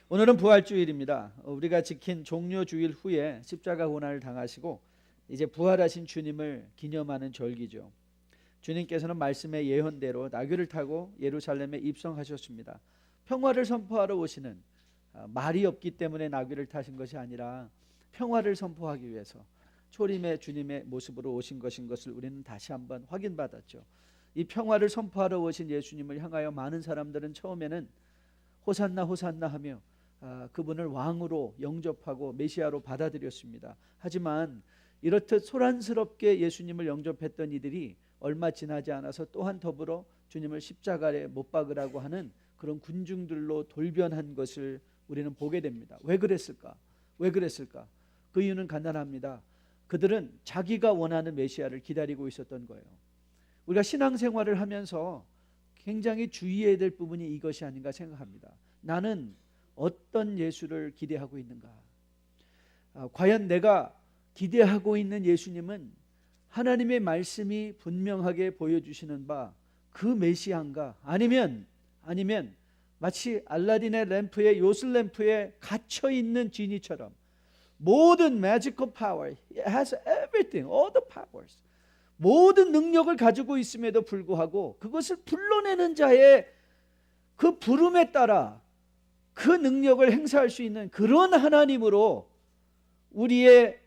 오늘은 부활주일입니다. 우리가 지킨 종료주일 후에 십자가 고난을 당하시고 이제 부활하신 주님을 기념하는 절기죠. 주님께서는 말씀의 예언대로 나귀를 타고 예루살렘에 입성하셨습니다. 평화를 선포하러 오시는, 말이 없기 때문에 나귀를 타신 것이 아니라 평화를 선포하기 위해서 초림의 주님의 모습으로 오신 것인 것을 우리는 다시 한번 확인받았죠. 이 평화를 선포하러 오신 예수님을 향하여 많은 사람들은 처음에는 호산나 호산나 하며 그분을 왕으로 영접하고 메시아로 받아들였습니다. 하지만 이렇듯 소란스럽게 예수님을 영접했던 이들이 얼마 지나지 않아서 또한 더불어 주님을 십자가에 못 박으라고 하는 그런 군중들로 돌변한 것을 우리는 보게 됩니다. 왜 그랬을까? 왜 그랬을까? 그 이유는 간단합니다. 그들은 자기가 원하는 메시아를 기다리고 있었던 거예요. 우리가 신앙생활을 하면서 굉장히 주의해야 될 부분이 이것이 아닌가 생각합니다. 나는 어떤 예수를 기대하고 있는가? 과연 내가 기대하고 있는 예수님은 하나님의 말씀이 분명하게 보여주시는 바 그 메시아인가? 아니면 마치 알라딘의 램프에 요술 램프에 갇혀 있는 지니처럼 모든 magical power, it has everything, all the powers, 모든 능력을 가지고 있음에도 불구하고 그것을 불러내는 자의 그 부름에 따라 그 능력을 행사할 수 있는 그런 하나님으로 우리의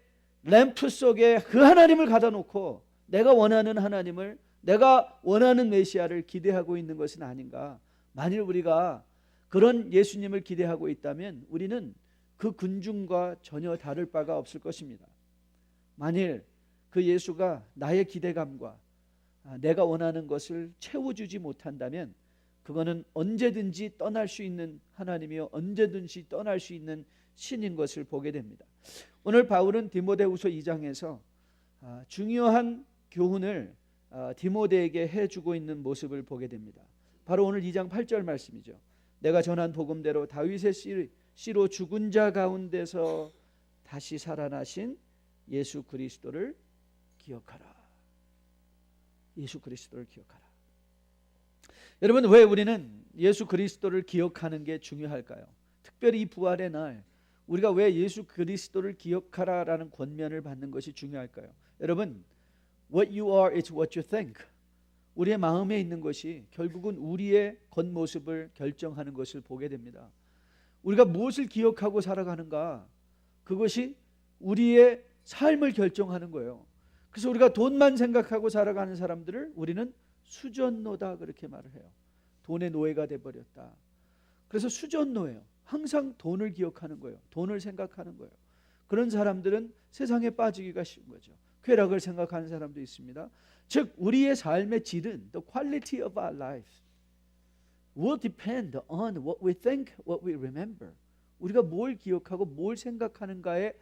램프 속에 그 하나님을 가다 놓고 내가 원하는 하나님을, 내가 원하는 메시아를 기대하고 있는 것은 아닌가. 만일 우리가 그런 예수님을 기대하고 있다면 우리는 그 군중과 전혀 다를 바가 없을 것입니다. 만일 그 예수가 나의 기대감과 내가 원하는 것을 채워주지 못한다면 그거는 언제든지 떠날 수 있는 하나님이요 언제든지 떠날 수 있는 신인 것을 보게 됩니다. 오늘 바울은 디모데후서 2장에서 중요한 교훈을 디모데에게 해주고 있는 모습을 보게 됩니다. 바로 오늘 2장 8절 말씀이죠. 내가 전한 복음대로 다윗의 씨로 죽은 자 가운데서 다시 살아나신 예수 그리스도를 기억하라. 예수 그리스도를 기억하라. 여러분, 왜 우리는 예수 그리스도를 기억하는 게 중요할까요? 특별히 이 부활의 날 우리가 왜 예수 그리스도를 기억하라라는 권면을 받는 것이 중요할까요? 여러분, what you are is what you think. 우리의 마음에 있는 것이 결국은 우리의 겉모습을 결정하는 것을 보게 됩니다. 우리가 무엇을 기억하고 살아가는가, 그것이 우리의 삶을 결정하는 거예요. 그래서 우리가 돈만 생각하고 살아가는 사람들을 우리는 수전노다 그렇게 말을 해요. 돈의 노예가 돼버렸다. 그래서 수전노예요. 항상 돈을 기억하는 거예요. 돈을 생각하는 거예요. 그런 사람들은 세상에 빠지기가 쉬운 거죠. 쾌락을 생각하는 사람도 있습니다. 즉 우리의 삶의 질은 the quality of our life will depend on what we think, what we remember. 우리가 뭘 기억하고 뭘 생각하는가에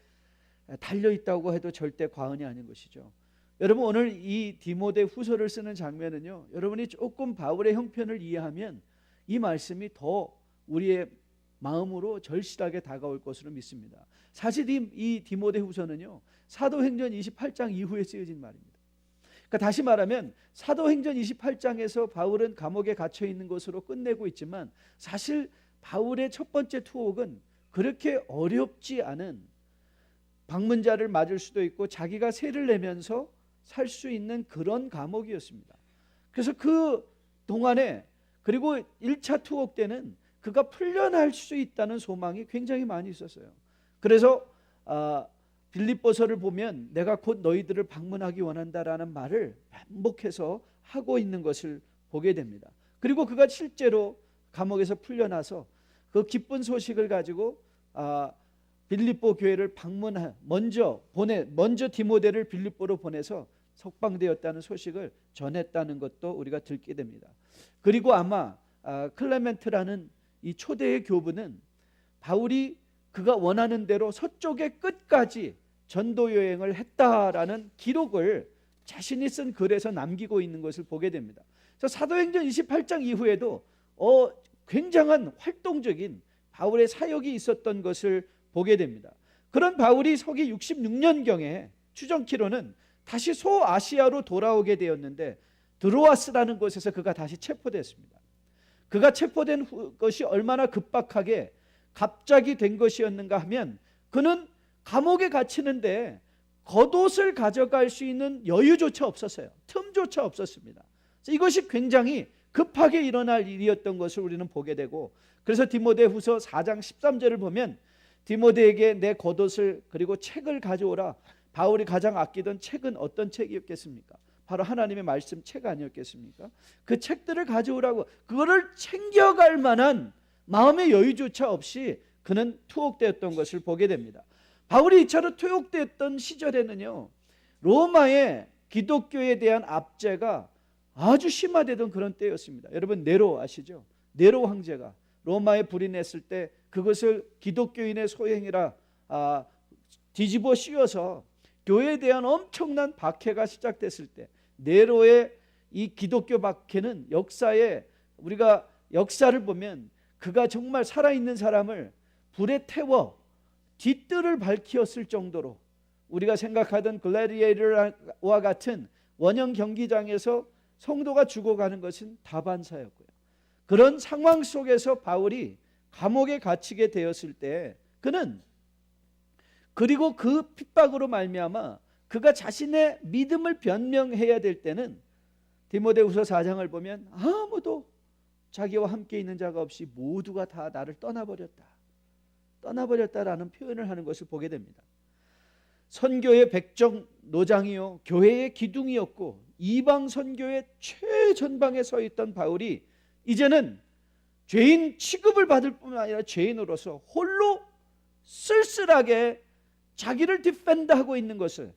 달려있다고 해도 절대 과언이 아닌 것이죠. 여러분, 오늘 이 디모데 후서를 쓰는 장면은요, 여러분이 조금 바울의 형편을 이해하면 이 말씀이 더 우리의 마음으로 절실하게 다가올 것으로 믿습니다. 사실 이 디모데 후서는요, 사도행전 28장 이후에 쓰여진 말입니다. 그러니까 다시 말하면 사도행전 28장에서 바울은 감옥에 갇혀 있는 것으로 끝내고 있지만 사실 바울의 첫 번째 투옥은 그렇게 어렵지 않은, 방문자를 맞을 수도 있고 자기가 세를 내면서 살 수 있는 그런 감옥이었습니다. 그래서 그 동안에, 그리고 1차 투옥 때는 그가 풀려날 수 있다는 소망이 굉장히 많이 있었어요. 그래서 빌립보서를 보면 내가 곧 너희들을 방문하기 원한다라는 말을 반복해서 하고 있는 것을 보게 됩니다. 그리고 그가 실제로 감옥에서 풀려나서 그 기쁜 소식을 가지고 빌립보 교회를 먼저 디모데를 빌립보로 보내서 석방되었다는 소식을 전했다는 것도 우리가 듣게 됩니다. 그리고 아마 클레멘트라는 이 초대의 교부는 바울이 그가 원하는 대로 서쪽의 끝까지 전도 여행을 했다라는 기록을 자신이 쓴 글에서 남기고 있는 것을 보게 됩니다. 그래서 사도행전 28장 이후에도 굉장한 활동적인 바울의 사역이 있었던 것을 보게 됩니다. 그런 바울이 서기 66년경에 추정키로는 다시 소아시아로 돌아오게 되었는데 드로아스라는 곳에서 그가 다시 체포됐습니다. 그가 체포된 것이 얼마나 급박하게 갑자기 된 것이었는가 하면 그는 감옥에 갇히는데 겉옷을 가져갈 수 있는 여유조차 없었어요. 틈조차 없었습니다. 이것이 굉장히 급하게 일어날 일이었던 것을 우리는 보게 되고, 그래서 디모데후서 4장 13절을 보면 디모데에게 내 겉옷을 그리고 책을 가져오라. 바울이 가장 아끼던 책은 어떤 책이었겠습니까? 바로 하나님의 말씀 책 아니었겠습니까? 그 책들을 가져오라고, 그거를 챙겨갈 만한 마음의 여유조차 없이 그는 투옥되었던 것을 보게 됩니다. 바울이 이처럼 투옥되었던 시절에는요, 로마의 기독교에 대한 압제가 아주 심화되던 그런 때였습니다. 여러분 네로 아시죠? 네로 황제가 로마에 불이 냈을 때 그것을 기독교인의 소행이라 뒤집어 씌워서 교회에 대한 엄청난 박해가 시작됐을 때, 네로의 이 기독교 박해는 역사에, 우리가 역사를 보면 그가 정말 살아있는 사람을 불에 태워 뒷뜰을 밝히었을 정도로, 우리가 생각하던 글래디에이터와 같은 원형 경기장에서 성도가 죽어가는 것은 다반사였고요. 그런 상황 속에서 바울이 감옥에 갇히게 되었을 때 그는, 그리고 그 핍박으로 말미암아 그가 자신의 믿음을 변명해야 될 때는 디모데후서 4장을 보면 아무도 자기와 함께 있는 자가 없이 모두가 다 나를 떠나버렸다라는 표현을 하는 것을 보게 됩니다. 선교의 백정 노장이요 교회의 기둥이었고 이방 선교의 최전방에 서 있던 바울이 이제는 죄인 취급을 받을 뿐만 아니라 죄인으로서 홀로 쓸쓸하게 자기를 디펜드하고 있는 것을,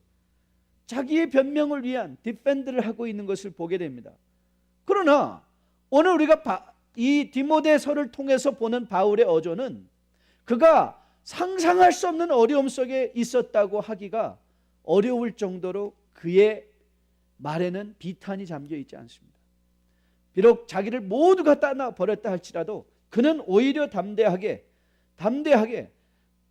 자기의 변명을 위한 디펜드를 하고 있는 것을 보게 됩니다. 그러나 오늘 우리가 이 디모데서를 통해서 보는 바울의 어조는 그가 상상할 수 없는 어려움 속에 있었다고 하기가 어려울 정도로 그의 말에는 비탄이 잠겨 있지 않습니다. 비록 자기를 모두가 떠나버렸다 할지라도 그는 오히려 담대하게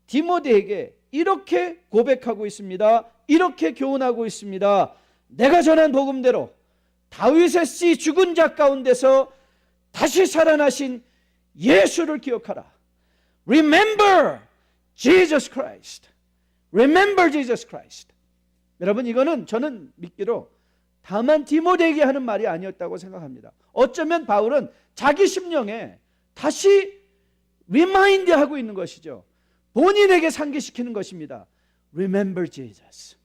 디모데에게 이렇게 고백하고 있습니다. 이렇게 교훈하고 있습니다. 내가 전한 복음대로 다윗의 씨 죽은 자 가운데서 다시 살아나신 예수를 기억하라. Remember Jesus Christ. Remember Jesus Christ. 여러분, 이거는 저는 믿기로 다만 디모데에게 하는 말이 아니었다고 생각합니다. 어쩌면 바울은 자기 심령에 다시 리마인드하고 있는 것이죠. 본인에게 상기시키는 것입니다. Remember Jesus.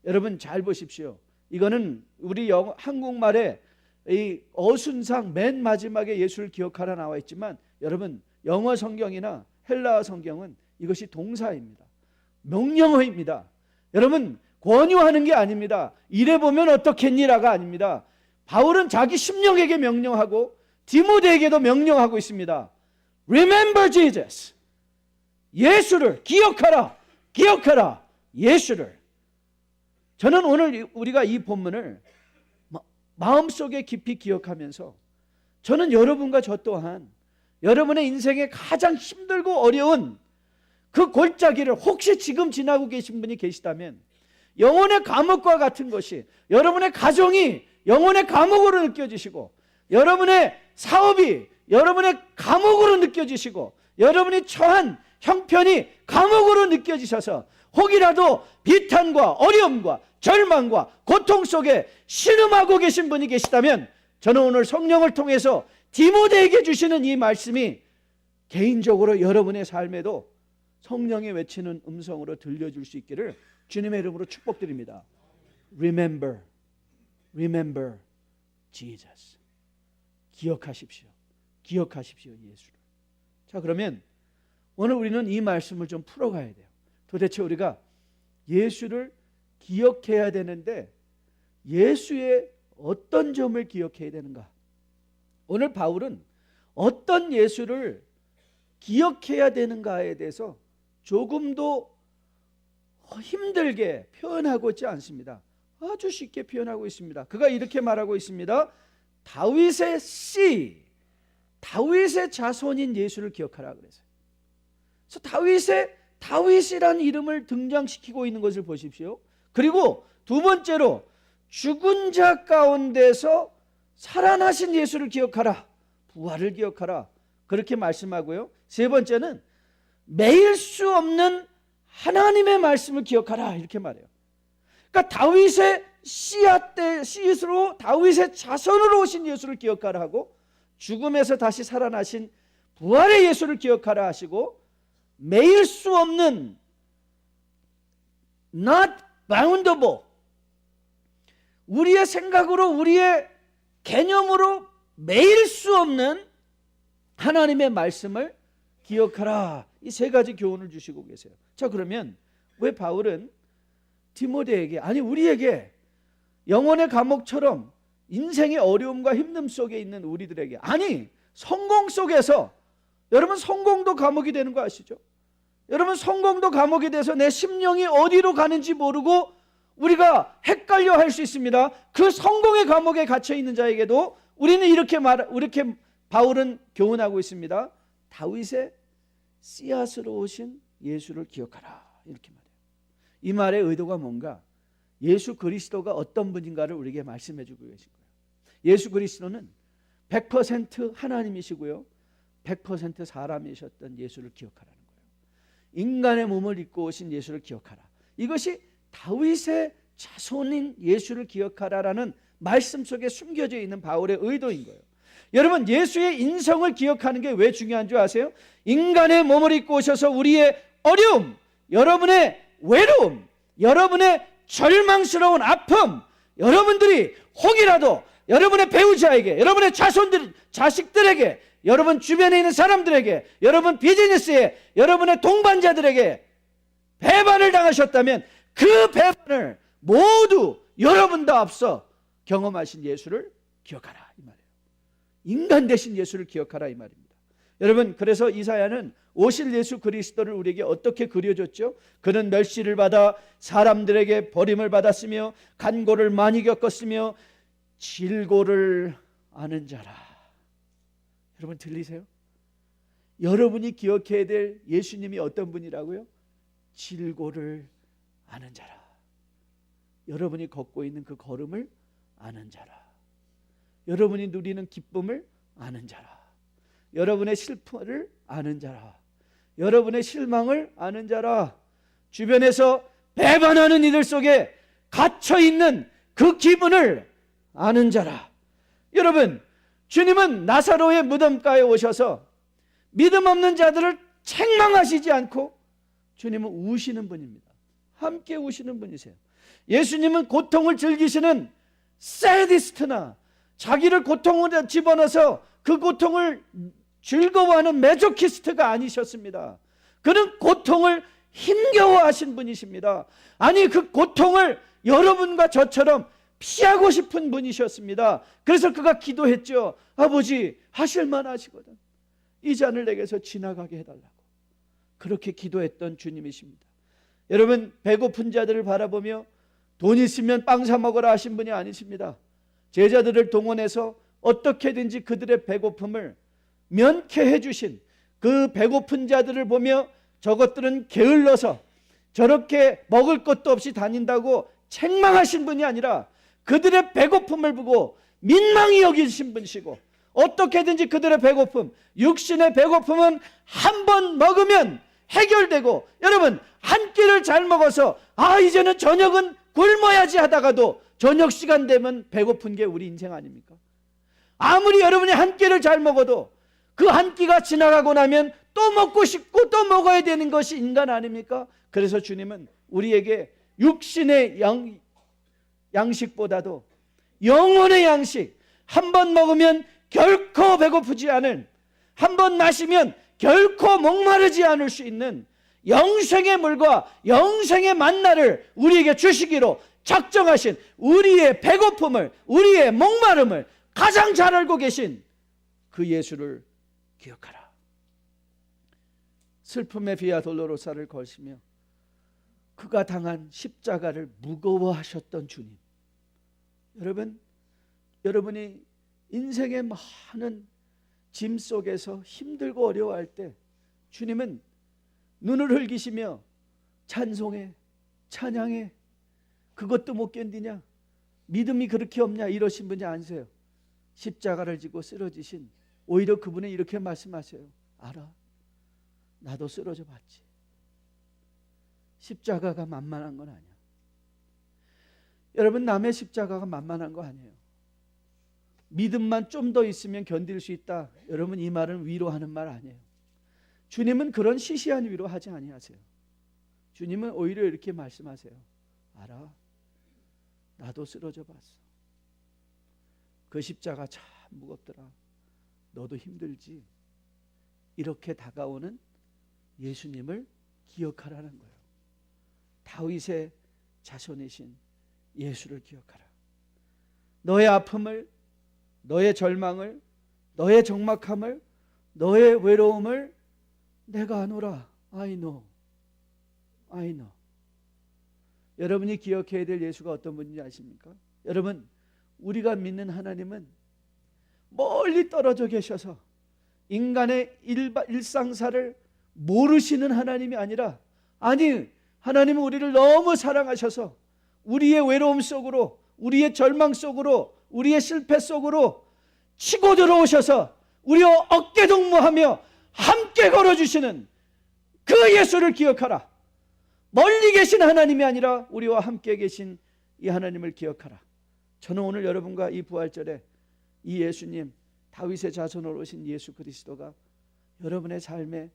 여러분 잘 보십시오. 이거는 우리 한국말에 이 어순상 맨 마지막에 예수를 기억하라 나와 있지만, 여러분 영어 성경이나 헬라어 성경은 이것이 동사입니다. 명령어입니다. 여러분 권유하는 게 아닙니다. 이래 보면 어떻겠니라가 아닙니다. 바울은 자기 심령에게 명령하고 디모데에게도 명령하고 있습니다. Remember Jesus. 예수를 기억하라. 예수를. 저는 오늘 우리가 이 본문을 마음속에 깊이 기억하면서, 저는 여러분과 저 또한 여러분의 인생에 가장 힘들고 어려운 그 골짜기를 혹시 지금 지나고 계신 분이 계시다면, 영혼의 감옥과 같은 것이 여러분의 가정이 영혼의 감옥으로 느껴지시고, 여러분의 사업이 여러분의 감옥으로 느껴지시고, 여러분이 처한 형편이 감옥으로 느껴지셔서 혹이라도 비탄과 어려움과 절망과 고통 속에 신음하고 계신 분이 계시다면, 저는 오늘 성령을 통해서 디모데에게 주시는 이 말씀이 개인적으로 여러분의 삶에도 성령이 외치는 음성으로 들려줄 수 있기를 주님의 이름으로 축복드립니다. Remember Jesus. 기억하십시오 예수를. 자, 그러면 오늘 우리는 이 말씀을 좀 풀어가야 돼요. 도대체 우리가 예수를 기억해야 되는데 예수의 어떤 점을 기억해야 되는가? 오늘 바울은 어떤 예수를 기억해야 되는가에 대해서 조금도 힘들게 표현하고 있지 않습니다. 아주 쉽게 표현하고 있습니다. 그가 이렇게 말하고 있습니다. 다윗의 씨, 다윗의 자손인 예수를 기억하라 그랬어요. 그래서 다윗이라는 이름을 등장시키고 있는 것을 보십시오. 그리고 두 번째로 죽은 자 가운데서 살아나신 예수를 기억하라, 부활을 기억하라, 그렇게 말씀하고요. 세 번째는 매일 수 없는 하나님의 말씀을 기억하라 이렇게 말해요. 그러니까 다윗의 씨앗으로 다윗의 자손으로 오신 예수를 기억하라 하고, 죽음에서 다시 살아나신 부활의 예수를 기억하라 하시고, 매일 수 없는 not boundable, 우리의 생각으로 우리의 개념으로 매일 수 없는 하나님의 말씀을 기억하라, 이 세 가지 교훈을 주시고 계세요. 자, 그러면 왜 바울은 디모데에게, 아니 우리에게 영혼의 감옥처럼 인생의 어려움과 힘듦 속에 있는 우리들에게, 아니 성공 속에서, 여러분 성공도 감옥이 되는 거 아시죠? 여러분 성공도 감옥이 돼서 내 심령이 어디로 가는지 모르고 우리가 헷갈려 할 수 있습니다. 그 성공의 감옥에 갇혀 있는 자에게도 우리는 이렇게 바울은 교훈하고 있습니다. 다윗의 씨앗으로 오신 예수를 기억하라 이렇게 말해요. 이 말의 의도가 뭔가, 예수 그리스도가 어떤 분인가를 우리에게 말씀해 주고 계신 거예요. 예수 그리스도는 100% 하나님이시고요 100% 사람이셨던 예수를 기억하라는 거예요. 인간의 몸을 입고 오신 예수를 기억하라. 이것이 다윗의 자손인 예수를 기억하라라는 말씀 속에 숨겨져 있는 바울의 의도인 거예요. 여러분, 예수의 인성을 기억하는 게 왜 중요한 줄 아세요? 인간의 몸을 입고 오셔서 우리의 어려움, 여러분의 외로움, 여러분의 절망스러운 아픔, 여러분들이 혹이라도 여러분의 배우자에게, 여러분의 자식들에게, 여러분 주변에 있는 사람들에게, 여러분 비즈니스에, 여러분의 동반자들에게 배반을 당하셨다면 그 배반을 모두 여러분다 앞서 경험하신 예수를 기억하라 이 말이에요. 인간 되신 예수를 기억하라 이 말입니다. 여러분, 그래서 이사야는 오실 예수 그리스도를 우리에게 어떻게 그려줬죠? 그는 멸시를 받아 사람들에게 버림을 받았으며 간고를 많이 겪었으며 질고를 아는 자라. 여러분 들리세요? 여러분이 기억해야 될 예수님이 어떤 분이라고요? 질고를 아는 자라. 여러분이 걷고 있는 그 걸음을 아는 자라. 여러분이 누리는 기쁨을 아는 자라. 여러분의 슬픔을 아는 자라. 여러분의 실망을 아는 자라. 주변에서 배반하는 이들 속에 갇혀있는 그 기분을 아는 자라. 여러분, 주님은 나사로의 무덤가에 오셔서 믿음 없는 자들을 책망하시지 않고 주님은 우시는 분입니다. 함께 우시는 분이세요. 예수님은 고통을 즐기시는 사디스트나 자기를 고통으로 집어넣어서 그 고통을 즐거워하는 메조키스트가 아니셨습니다. 그는 고통을 힘겨워하신 분이십니다. 아니, 그 고통을 여러분과 저처럼 피하고 싶은 분이셨습니다. 그래서 그가 기도했죠. 아버지, 하실만 하시거든 이 잔을 내게서 지나가게 해달라고. 그렇게 기도했던 주님이십니다. 여러분, 배고픈 자들을 바라보며 돈 있으면 빵 사 먹으라 하신 분이 아니십니다. 제자들을 동원해서 어떻게든지 그들의 배고픔을 면케해 주신 그 배고픈 자들을 보며 저것들은 게을러서 저렇게 먹을 것도 없이 다닌다고 책망하신 분이 아니라 그들의 배고픔을 보고 민망히 여기신 분이시고, 어떻게든지 그들의 배고픔, 육신의 배고픔은 한 번 먹으면 해결되고, 여러분 한 끼를 잘 먹어서 이제는 저녁은 굶어야지 하다가도 저녁 시간 되면 배고픈 게 우리 인생 아닙니까? 아무리 여러분이 한 끼를 잘 먹어도 그 한 끼가 지나가고 나면 또 먹고 싶고 또 먹어야 되는 것이 인간 아닙니까? 그래서 주님은 우리에게 육신의 양식보다도 영혼의 양식, 한 번 먹으면 결코 배고프지 않은, 한 번 마시면 결코 목마르지 않을 수 있는 영생의 물과 영생의 만나를 우리에게 주시기로 작정하신, 우리의 배고픔을, 우리의 목마름을 가장 잘 알고 계신 그 예수를 기억하라. 슬픔의 비아 돌로로사를 걸시며 그가 당한 십자가를 무거워하셨던 주님. 여러분이 인생의 많은 짐 속에서 힘들고 어려워할 때 주님은 눈을 흘기시며 찬송해, 찬양해, 그것도 못 견디냐, 믿음이 그렇게 없냐 이러신 분이 아니세요. 십자가를 지고 쓰러지신, 오히려 그분은 이렇게 말씀하세요. 알아, 나도 쓰러져 봤지. 십자가가 만만한 건 아니야. 여러분, 남의 십자가가 만만한 거 아니에요. 믿음만 좀 더 있으면 견딜 수 있다. 여러분, 이 말은 위로하는 말 아니에요. 주님은 그런 시시한 위로하지 아니하세요. 주님은 오히려 이렇게 말씀하세요. 알아, 나도 쓰러져 봤어. 그 십자가 참 무겁더라. 너도 힘들지. 이렇게 다가오는 예수님을 기억하라는 거예요. 다윗의 자손이신 예수를 기억하라. 너의 아픔을, 너의 절망을, 너의 적막함을, 너의 외로움을 내가 아노라. I know. I know. 여러분이 기억해야 될 예수가 어떤 분인지 아십니까? 여러분, 우리가 믿는 하나님은 멀리 떨어져 계셔서 인간의 일상사를 모르시는 하나님이 아니라, 아니, 하나님은 우리를 너무 사랑하셔서 우리의 외로움 속으로, 우리의 절망 속으로, 우리의 실패 속으로 치고 들어오셔서 우리와 어깨 동무하며 함께 걸어주시는 그 예수를 기억하라. 멀리 계신 하나님이 아니라 우리와 함께 계신 이 하나님을 기억하라. 저는 오늘 여러분과 이 부활절에 이 예수님, 다윗의 자손으로 오신 예수 그리스도가 여러분의 삶에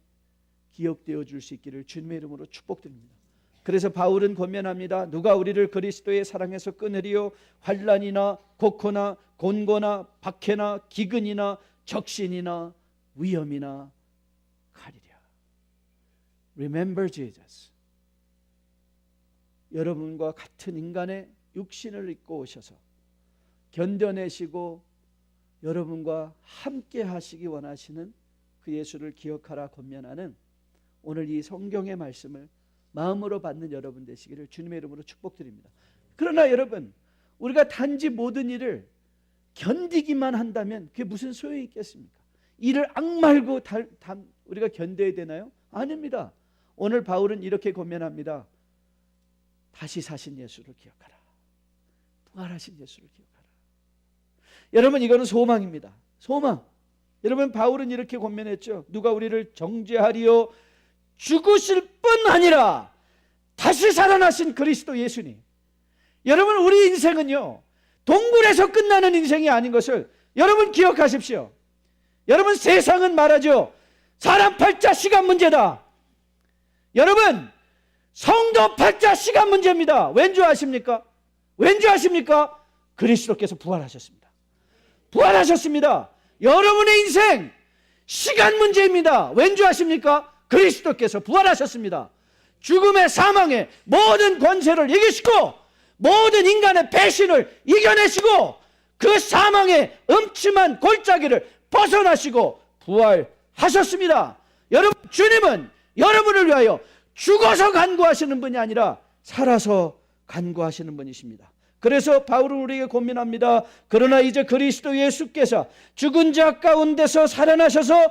기억되어 줄 수 있기를 주님의 이름으로 축복드립니다. 그래서 바울은 권면합니다. 누가 우리를 그리스도의 사랑에서 끊으리요? 환난이나 고코나 곤고나 박해나 기근이나 적신이나 위험이나 칼이랴. Remember Jesus. 여러분과 같은 인간의 육신을 입고 오셔서 견뎌내시고 여러분과 함께 하시기 원하시는 그 예수를 기억하라 권면하는 오늘 이 성경의 말씀을 마음으로 받는 여러분 되시기를 주님의 이름으로 축복드립니다. 그러나 여러분, 우리가 단지 모든 일을 견디기만 한다면 그게 무슨 소용이 있겠습니까? 이를 악말고 우리가 견뎌야 되나요? 아닙니다. 오늘 바울은 이렇게 권면합니다. 다시 사신 예수를 기억하라. 부활하신 예수를 기억하라. 여러분, 이거는 소망입니다. 소망. 여러분, 바울은 이렇게 권면했죠. 누가 우리를 정죄하리요? 죽으실 뿐 아니라 다시 살아나신 그리스도 예수님. 여러분, 우리 인생은요, 동굴에서 끝나는 인생이 아닌 것을 여러분 기억하십시오. 여러분, 세상은 말하죠. 사람 팔자 시간 문제다. 여러분, 성도 팔자 시간 문제입니다. 왠 줄 아십니까? 왠 줄 아십니까? 그리스도께서 부활하셨습니다. 부활하셨습니다. 여러분의 인생 시간 문제입니다. 왠 줄 아십니까? 그리스도께서 부활하셨습니다. 죽음의 사망의 모든 권세를 이기시고 모든 인간의 배신을 이겨내시고 그 사망의 음침한 골짜기를 벗어나시고 부활하셨습니다. 여러분, 주님은 여러분을 위하여 죽어서 간구하시는 분이 아니라 살아서 간구하시는 분이십니다. 그래서 바울은 우리에게 권면합니다. 그러나 이제 그리스도 예수께서 죽은 자 가운데서 살아나셔서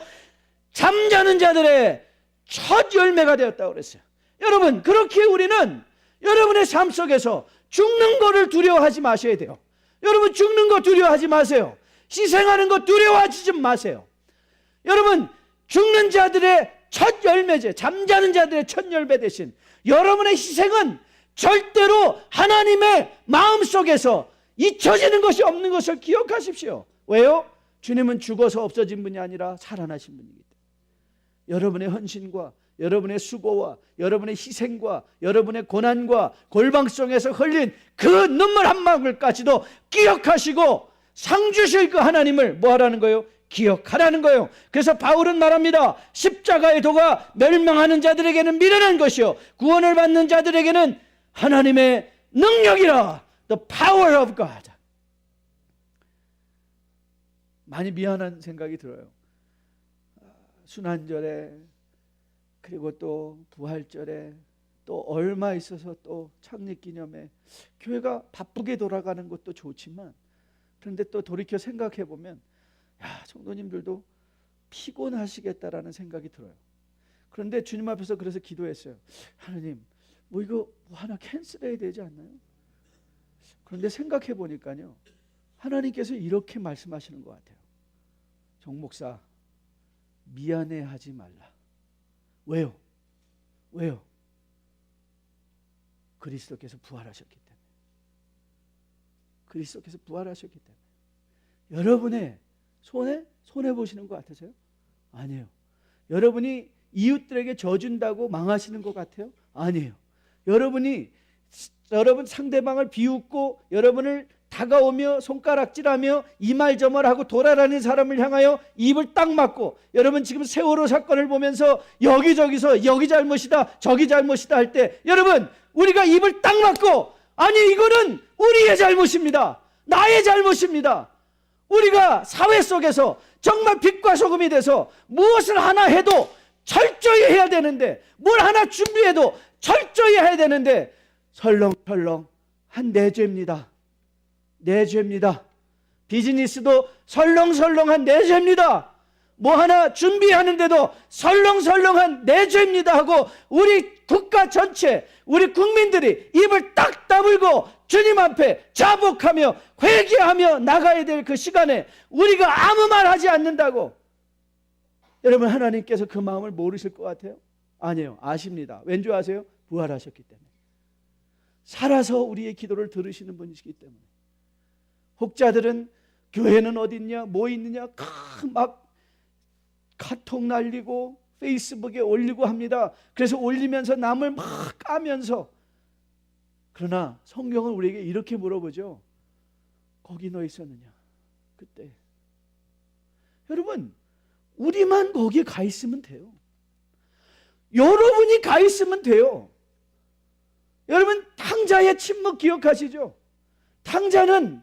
잠자는 자들의 첫 열매가 되었다고 그랬어요. 여러분, 그렇게 우리는 여러분의 삶 속에서 죽는 거를 두려워하지 마셔야 돼요. 여러분, 죽는 거 두려워하지 마세요. 희생하는 거 두려워하지 좀 마세요. 여러분, 죽는 자들의 첫 열매제, 잠자는 자들의 첫 열매 대신 여러분의 희생은 절대로 하나님의 마음속에서 잊혀지는 것이 없는 것을 기억하십시오. 왜요? 주님은 죽어서 없어진 분이 아니라 살아나신 분이기 때문에 여러분의 헌신과 여러분의 수고와 여러분의 희생과 여러분의 고난과 골방송에서 흘린 그 눈물 한 방울까지도 기억하시고 상 주실 그 하나님을 뭐하라는 거예요? 기억하라는 거예요. 그래서 바울은 말합니다. 십자가의 도가 멸망하는 자들에게는 미련한 것이요 구원을 받는 자들에게는 하나님의 능력이라. The power of God. 많이 미안한 생각이 들어요. 순환절에 그리고 또 부활절에 또 얼마 있어서 또 창립기념회 교회가 바쁘게 돌아가는 것도 좋지만 그런데 또 돌이켜 생각해 보면 성도님들도 피곤하시겠다라는 생각이 들어요. 그런데 주님 앞에서 그래서 기도했어요. 하나님, 이거 하나 캔슬해야 되지 않나요? 그런데 생각해 보니까요, 하나님께서 이렇게 말씀하시는 것 같아요. 정 목사, 미안해하지 말라. 왜요? 왜요? 그리스도께서 부활하셨기 때문에. 그리스도께서 부활하셨기 때문에. 여러분의 손해 보시는 것 같으세요? 아니에요. 여러분이 이웃들에게 져준다고 망하시는 것 같아요? 아니에요. 여러분 상대방을 비웃고 여러분을 다가오며 손가락질하며 이말저말하고 돌아다니는 사람을 향하여 입을 딱 막고, 여러분 지금 세월호 사건을 보면서 여기저기서 여기 잘못이다 저기 잘못이다 할 때 여러분 우리가 입을 딱 막고, 아니 이거는 우리의 잘못입니다. 나의 잘못입니다. 우리가 사회 속에서 정말 빛과 소금이 돼서 무엇을 하나 해도 철저히 해야 되는데, 뭘 하나 준비해도 철저히 해야 되는데 설렁설렁 한 내 죄입니다. 내 죄입니다. 비즈니스도 설렁설렁한 내 죄입니다. 뭐 하나 준비하는데도 설렁설렁한 내 죄입니다 하고 우리 국가 전체, 우리 국민들이 입을 딱 다물고 주님 앞에 자복하며 회개하며 나가야 될 그 시간에 우리가 아무 말 하지 않는다고, 여러분 하나님께서 그 마음을 모르실 것 같아요? 아니에요. 아십니다. 왠 줄 아세요? 부활하셨기 때문에. 살아서 우리의 기도를 들으시는 분이시기 때문에. 혹자들은 교회는 어디 있냐, 뭐 있느냐, 막 카톡 날리고 페이스북에 올리고 합니다. 그래서 올리면서 남을 막 까면서. 그러나 성경은 우리에게 이렇게 물어보죠. 거기 너 있었느냐? 그때. 여러분 우리만 거기에 가 있으면 돼요. 여러분이 가 있으면 돼요. 여러분 탕자의 침묵 기억하시죠? 탕자는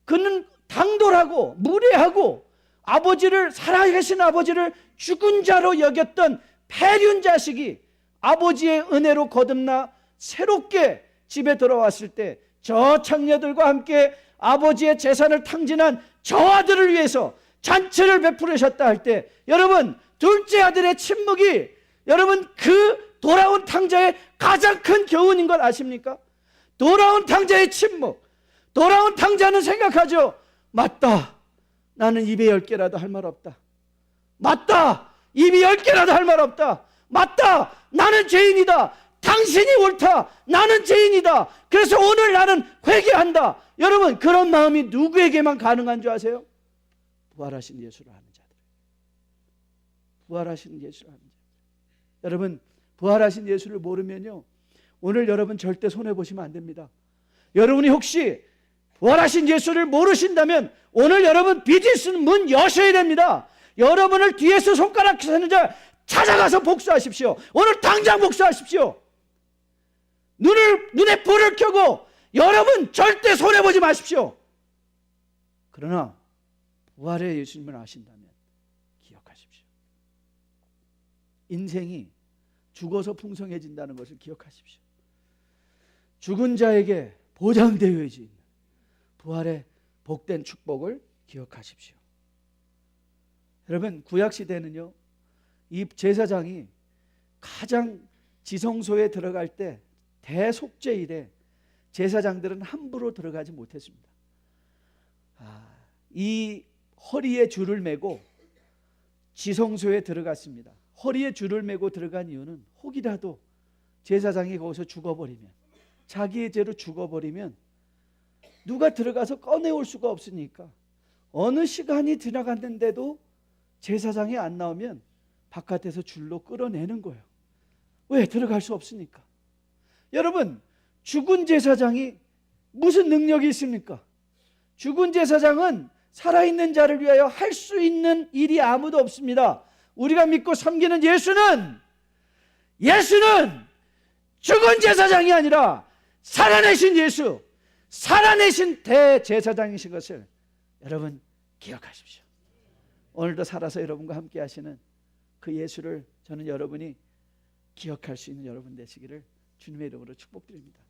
그는 당돌하고 무례하고 아버지를, 살아계신 아버지를 죽은 자로 여겼던 폐륜 자식이 아버지의 은혜로 거듭나 새롭게 집에 들어왔을 때 저 창녀들과 함께 아버지의 재산을 탕진한 저 아들을 위해서 잔치를 베풀으셨다 할 때, 여러분 둘째 아들의 침묵이 여러분 그 돌아온 탕자의 가장 큰 교훈인 걸 아십니까? 돌아온 탕자의 침묵. 돌아온 탕자는 생각하죠. 맞다. 나는 입에 10개라도 할 말 없다. 맞다. 입이 10개라도 할 말 없다. 맞다. 나는 죄인이다. 당신이 옳다. 나는 죄인이다. 그래서 오늘 나는 회개한다. 여러분 그런 마음이 누구에게만 가능한 줄 아세요? 부활하신 예수를 아는 자들. 부활하신 예수를 아는 자들. 여러분 부활하신 예수를 모르면요, 오늘 여러분 절대 손해보시면 안 됩니다. 여러분이 혹시 부활하신 예수를 모르신다면 오늘 여러분 비즈니스 문 여셔야 됩니다. 여러분을 뒤에서 손가락 세는 자 찾아가서 복수하십시오. 오늘 당장 복수하십시오. 눈에 불을 켜고 여러분 절대 손해보지 마십시오. 그러나 부활의 예수님을 아신다면 기억하십시오. 인생이 죽어서 풍성해진다는 것을 기억하십시오. 죽은 자에게 보장되어 있는 부활의 복된 축복을 기억하십시오. 여러분 구약시대는요, 이 제사장이 가장 지성소에 들어갈 때 대속죄일에 제사장들은 함부로 들어가지 못했습니다. 이 허리에 줄을 매고 지성소에 들어갔습니다. 허리에 줄을 매고 들어간 이유는 혹이라도 제사장이 거기서 죽어버리면, 자기의 죄로 죽어버리면 누가 들어가서 꺼내올 수가 없으니까 어느 시간이 지나갔는데도 제사장이 안 나오면 바깥에서 줄로 끌어내는 거예요. 왜? 들어갈 수 없으니까. 여러분 죽은 제사장이 무슨 능력이 있습니까? 죽은 제사장은 살아있는 자를 위하여 할 수 있는 일이 아무도 없습니다. 우리가 믿고 섬기는 예수는 죽은 제사장이 아니라 살아내신 예수, 살아내신 대제사장이신 것을 여러분 기억하십시오. 오늘도 살아서 여러분과 함께 하시는 그 예수를 저는 여러분이 기억할 수 있는 여러분 되시기를 주님의 이름으로 축복드립니다.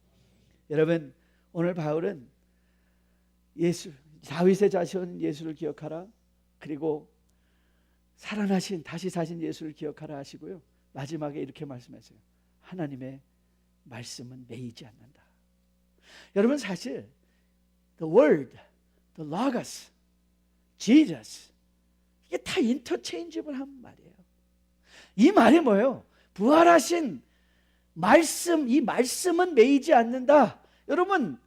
여러분 오늘 바울은 예수, 다윗의 자손 예수를 기억하라, 그리고 살아나신 다시 사신 예수를 기억하라 하시고요, 마지막에 이렇게 말씀하세요. 하나님의 말씀은 매이지 않는다. 여러분 사실 the word, the logos, Jesus, 이게 다 인터체인지블한 말이에요. 이 말이 뭐예요? 부활하신 말씀, 이 말씀은 매이지 않는다. 여러분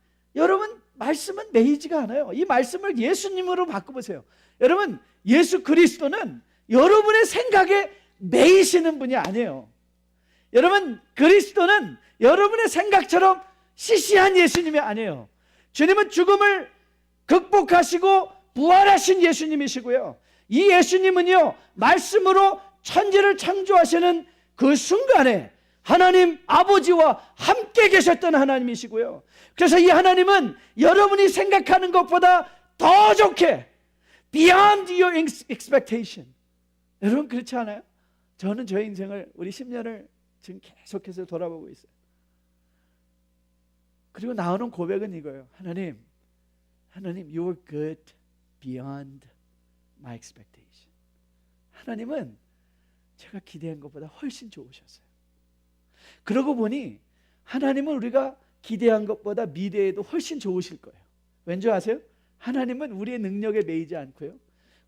말씀은 매이지가 않아요. 이 말씀을 예수님으로 바꿔보세요. 여러분, 예수 그리스도는 여러분의 생각에 매이시는 분이 아니에요. 여러분, 그리스도는 여러분의 생각처럼 시시한 예수님이 아니에요. 주님은 죽음을 극복하시고 부활하신 예수님이시고요, 이 예수님은요, 말씀으로 천지를 창조하시는 그 순간에 하나님 아버지와 함께 계셨던 하나님이시고요, 그래서 이 하나님은 여러분이 생각하는 것보다 더 좋게, beyond your expectation. 여러분 그렇지 않아요? 저는 저의 인생을, 우리 10년을 지금 계속해서 돌아보고 있어요. 그리고 나오는 고백은 이거예요. 하나님, you are good beyond my expectation. 하나님은 제가 기대한 것보다 훨씬 좋으셨어요. 그러고 보니 하나님은 우리가 기대한 것보다 미래에도 훨씬 좋으실 거예요. 왠지 아세요? 하나님은 우리의 능력에 매이지 않고요,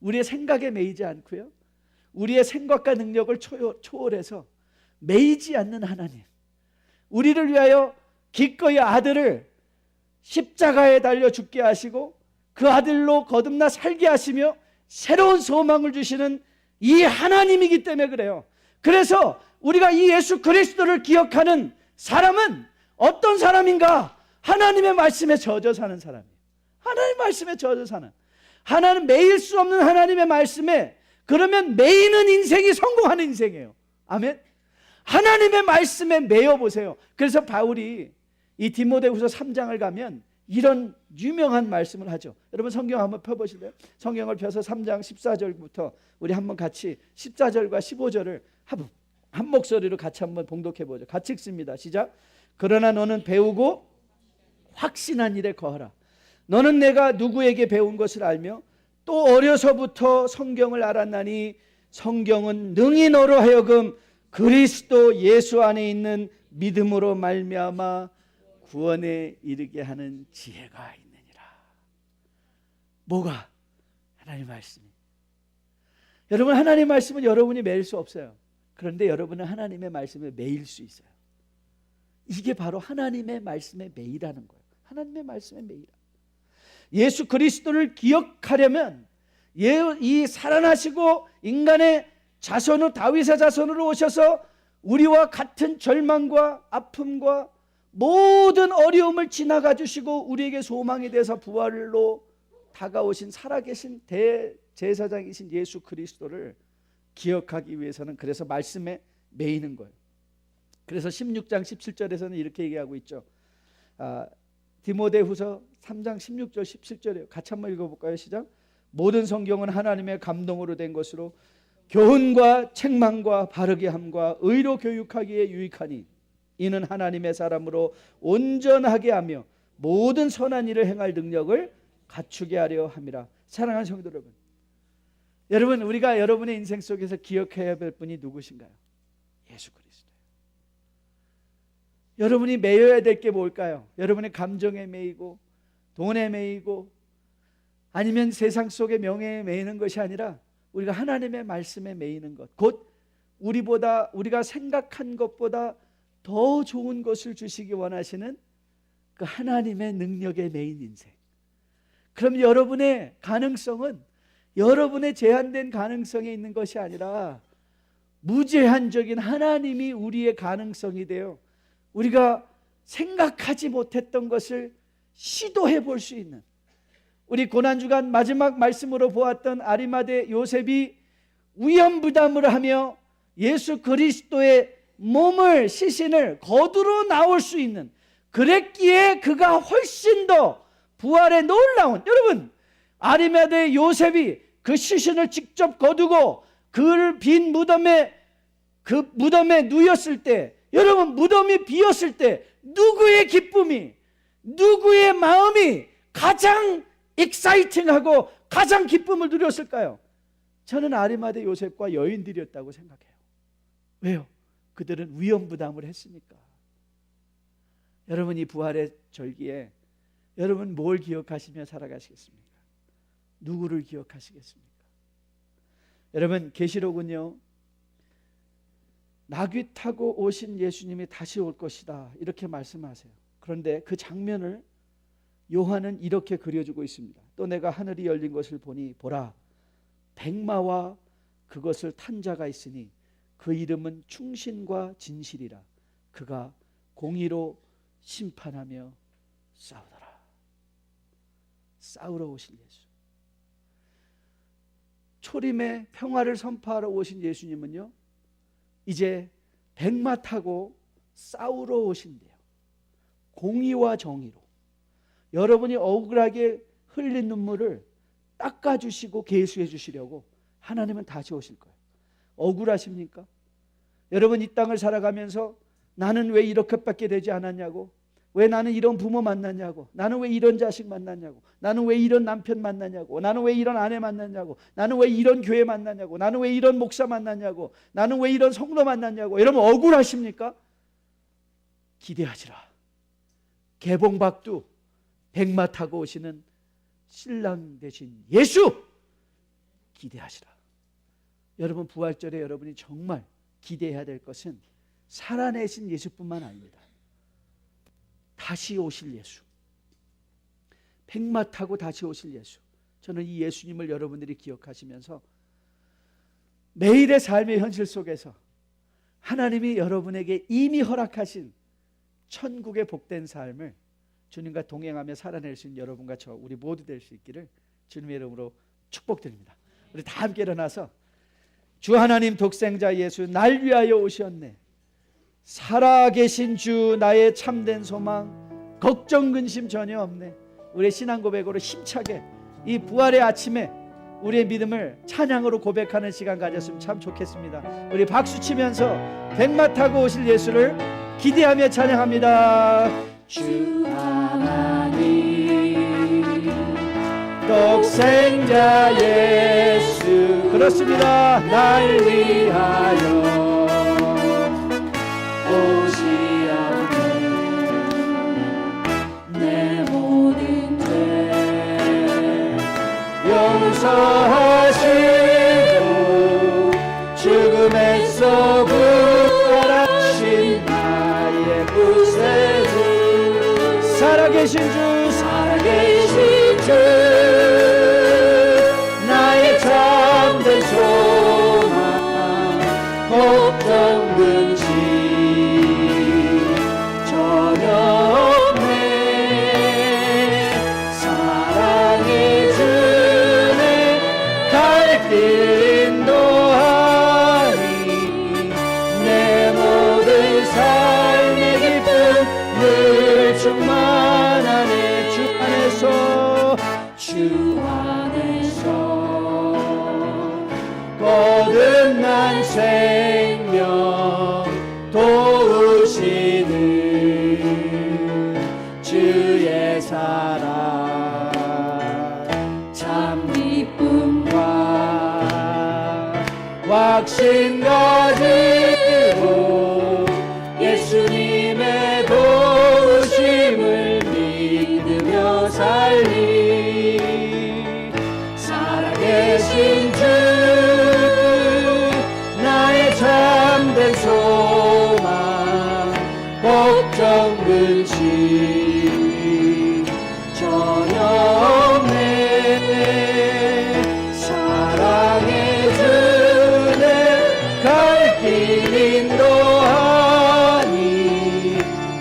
우리의 생각에 매이지 않고요, 우리의 생각과 능력을 초월해서 매이지 않는 하나님, 우리를 위하여 기꺼이 아들을 십자가에 달려 죽게 하시고 그 아들로 거듭나 살게 하시며 새로운 소망을 주시는 이 하나님이기 때문에 그래요. 그래서 우리가 이 예수 그리스도를 기억하는 사람은 어떤 사람인가? 하나님의 말씀에 젖어 사는 사람이에요. 하나님의 말씀에 젖어 사는, 하나님 매일 수 없는 하나님의 말씀에, 그러면 매이는 인생이 성공하는 인생이에요. 아멘. 하나님의 말씀에 매여 보세요. 그래서 바울이 이 디모데후서 3장을 가면 이런 유명한 말씀을 하죠. 여러분 성경 한번 펴보실래요? 성경을 펴서 3장 14절부터 우리 한번 같이 14절과 15절을 한 목소리로 같이 한번 봉독해 보죠. 같이 읽습니다. 시작. 그러나 너는 배우고 확신한 일에 거하라. 너는 내가 누구에게 배운 것을 알며 또 어려서부터 성경을 알았나니 성경은 능히 너로 하여금 그리스도 예수 안에 있는 믿음으로 말미암아 구원에 이르게 하는 지혜가 있느니라. 뭐가? 하나님의 말씀이. 여러분, 하나님의 말씀은 여러분이 매일 수 없어요. 그런데 여러분은 하나님의 말씀에 매일 수 있어요. 이게 바로 하나님의 말씀에 매이라는 거예요. 하나님의 말씀에 매이라. 예수 그리스도를 기억하려면 이 살아나시고 인간의 자손으로, 다윗의 자손으로 오셔서 우리와 같은 절망과 아픔과 모든 어려움을 지나가 주시고 우리에게 소망이 되어서 부활로 다가오신 살아계신 대제사장이신 예수 그리스도를 기억하기 위해서는, 그래서 말씀에 매이는 거예요. 그래서 16장 17절에서는 이렇게 얘기하고 있죠. 디모데후서 3장 16절 17절이에요. 같이 한번 읽어볼까요? 시작. 모든 성경은 하나님의 감동으로 된 것으로 교훈과 책망과 바르게 함과 의로 교육하기에 유익하니 이는 하나님의 사람으로 온전하게 하며 모든 선한 일을 행할 능력을 갖추게 하려 함이라. 사랑하는 성도 여러분, 우리가 여러분의 인생 속에서 기억해야 할 분이 누구신가요? 예수 그리스도예요. 여러분이 매여야 될 게 뭘까요? 여러분의 감정에 매이고 돈에 매이고 아니면 세상 속의 명예에 매이는 것이 아니라 우리가 하나님의 말씀에 매이는 것, 곧 우리가 생각한 것보다 더 좋은 것을 주시기 원하시는 그 하나님의 능력에 매인 인생. 그럼 여러분의 가능성은 여러분의 제한된 가능성에 있는 것이 아니라 무제한적인 하나님이 우리의 가능성이 되어 우리가 생각하지 못했던 것을 시도해 볼 수 있는, 우리 고난주간 마지막 말씀으로 보았던 아리마대 요셉이 위험부담을 하며 예수 그리스도의 몸을, 시신을 거두러 나올 수 있는, 그랬기에 그가 훨씬 더 부활의 놀라운, 여러분 아리마대 요셉이 그 시신을 직접 거두고 그를 빈 무덤에, 그 무덤에 누였을 때, 여러분 무덤이 비었을 때 누구의 기쁨이, 누구의 마음이 가장 익사이팅하고 가장 기쁨을 누렸을까요? 저는 아리마대 요셉과 여인들이었다고 생각해요. 왜요? 그들은 위험부담을 했으니까. 여러분이 부활의 절기에 여러분 뭘 기억하시며 살아가시겠습니까? 누구를 기억하시겠습니까? 여러분 계시록은요, 나귀 타고 오신 예수님이 다시 올 것이다 이렇게 말씀하세요. 그런데 그 장면을 요한은 이렇게 그려주고 있습니다. 또 내가 하늘이 열린 것을 보니 보라 백마와 그것을 탄 자가 있으니 그 이름은 충신과 진실이라. 그가 공의로 심판하며 싸우더라. 싸우러 오신 예수. 초림의 평화를 선포하러 오신 예수님은요, 이제 백마 타고 싸우러 오신대요. 공의와 정의로. 여러분이 억울하게 흘린 눈물을 닦아주시고 계수해 주시려고 하나님은 다시 오실 거예요. 억울하십니까? 여러분 이 땅을 살아가면서 나는 왜 이렇게밖에 되지 않았냐고, 왜 나는 이런 부모 만났냐고, 나는 왜 이런 자식 만났냐고, 나는 왜 이런 남편 만났냐고, 나는 왜 이런 아내 만났냐고, 나는 왜 이런 교회 만났냐고, 나는 왜 이런 목사 만났냐고, 나는 왜 이런 성도 만났냐고. 여러분 억울하십니까? 기대하시라. 개봉박두 백마 타고 오시는 신랑 되신 예수 기대하시라. 여러분 부활절에 여러분이 정말 기대해야 될 것은 살아내신 예수뿐만 아닙니다. 다시 오실 예수, 백마 타고 다시 오실 예수. 저는 이 예수님을 여러분들이 기억하시면서 매일의 삶의 현실 속에서 하나님이 여러분에게 이미 허락하신 천국의 복된 삶을 주님과 동행하며 살아낼 수 있는 여러분과 저 우리 모두 될 수 있기를 주님의 이름으로 축복드립니다. 우리 다 함께 일어나서 주 하나님 독생자 예수 날 위하여 오셨네. 살아계신 주 나의 참된 소망, 걱정 근심 전혀 없네. 우리의 신앙 고백으로 힘차게 이 부활의 아침에 우리의 믿음을 찬양으로 고백하는 시간 가졌으면 참 좋겠습니다. 우리 박수 치면서 백마 타고 오실 예수를 기대하며 찬양합니다. 주 하나님 독생자 예수, 그렇습니다. 날 위하여 오시었네. 내 모든 죄 용서하시고 죽음에서 부활하신 나의 구세주, 살아계신 주, 살아계신 주, 나의 참된 소망, 걱정 근심 전혀 없네. 사랑해 주네. 갈 길 인도하니 내 모든 삶의 기쁨 늘 충만하네. 주 안에서, 주 안에서 거듭난 생명 도우시는 주의 사랑, 참 기쁨과 확신 가지고 예수님의 도우심을 믿으며 살리. 살아계신 주 나의 참된 소망, 걱정 근심 전혀 없네. 사랑해 주네. 갈 길 인도하니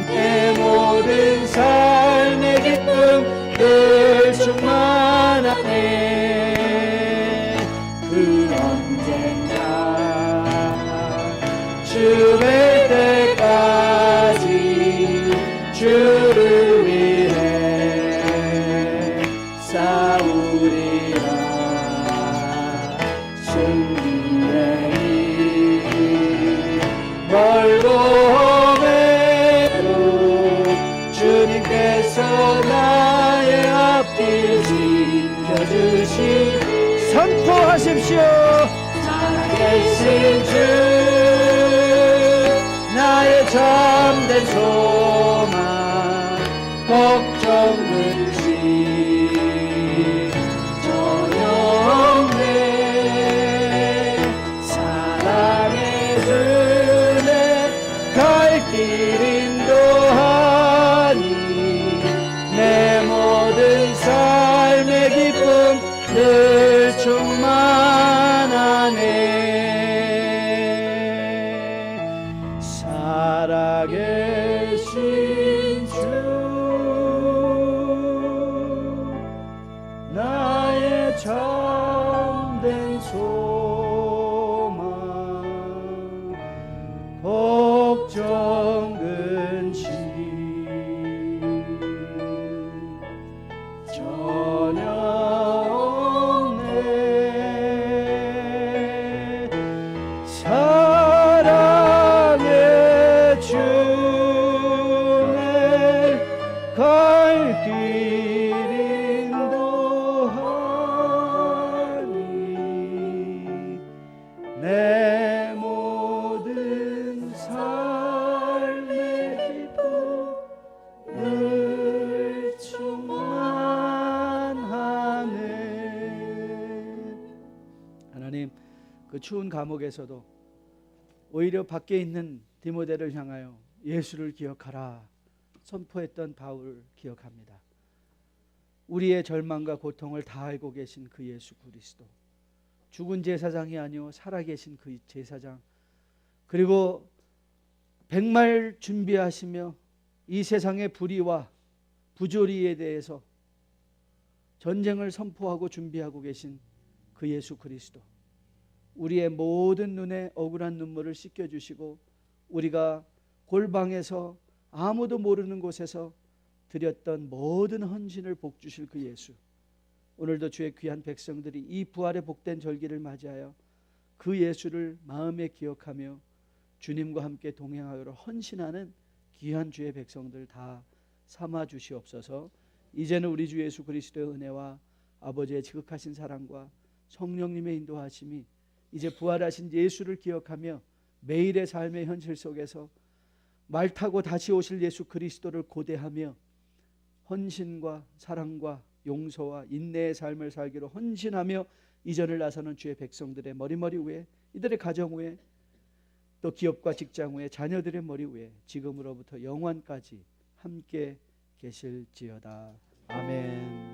내 모든 삶의 기쁨 늘 충만하네. 그 언젠가 주 뵐 때까지 주를 위해 싸우리라. 승리의 길 멀고 험해도 주님께서 나의 앞길 지켜주시. 선포하십시오. 살아계신 주 나의 참된 소망, 걱정 근심 전혀 없네. 사랑해 주네. 늘 충만하네. 살아계신 주 나의 참된 소망 걱정 근심 전혀 없네. 사랑의 주내 갈 길 인도하니 내 모든 삶의 기쁨 늘 충만하네. 하나님, 그 추운 감옥에서도 오히려 밖에 있는 디모데를 향하여 예수를 기억하라 선포했던 바울을 기억합니다. 우리의 절망과 고통을 다 알고 계신 그 예수 그리스도, 죽은 제사장이 아니오 살아계신 그 제사장, 그리고 백말 준비하시며 이 세상의 불의와 부조리에 대해서 전쟁을 선포하고 준비하고 계신 그 예수 그리스도, 우리의 모든 눈에 억울한 눈물을 씻겨주시고 우리가 골방에서 아무도 모르는 곳에서 드렸던 모든 헌신을 복주실 그 예수, 오늘도 주의 귀한 백성들이 이 부활의 복된 절기를 맞이하여 그 예수를 마음에 기억하며 주님과 함께 동행하여 헌신하는 귀한 주의 백성들 다 삼아 주시옵소서. 이제는 우리 주 예수 그리스도의 은혜와 아버지의 지극하신 사랑과 성령님의 인도하심이 이제 부활하신 예수를 기억하며 매일의 삶의 현실 속에서 말 타고 다시 오실 예수 그리스도를 고대하며 헌신과 사랑과 용서와 인내의 삶을 살기로 헌신하며 이전을 나서는 주의 백성들의 머리 위에, 이들의 가정 위에, 또 기업과 직장 위에, 자녀들의 머리 위에 지금으로부터 영원까지 함께 계실지어다. 아멘.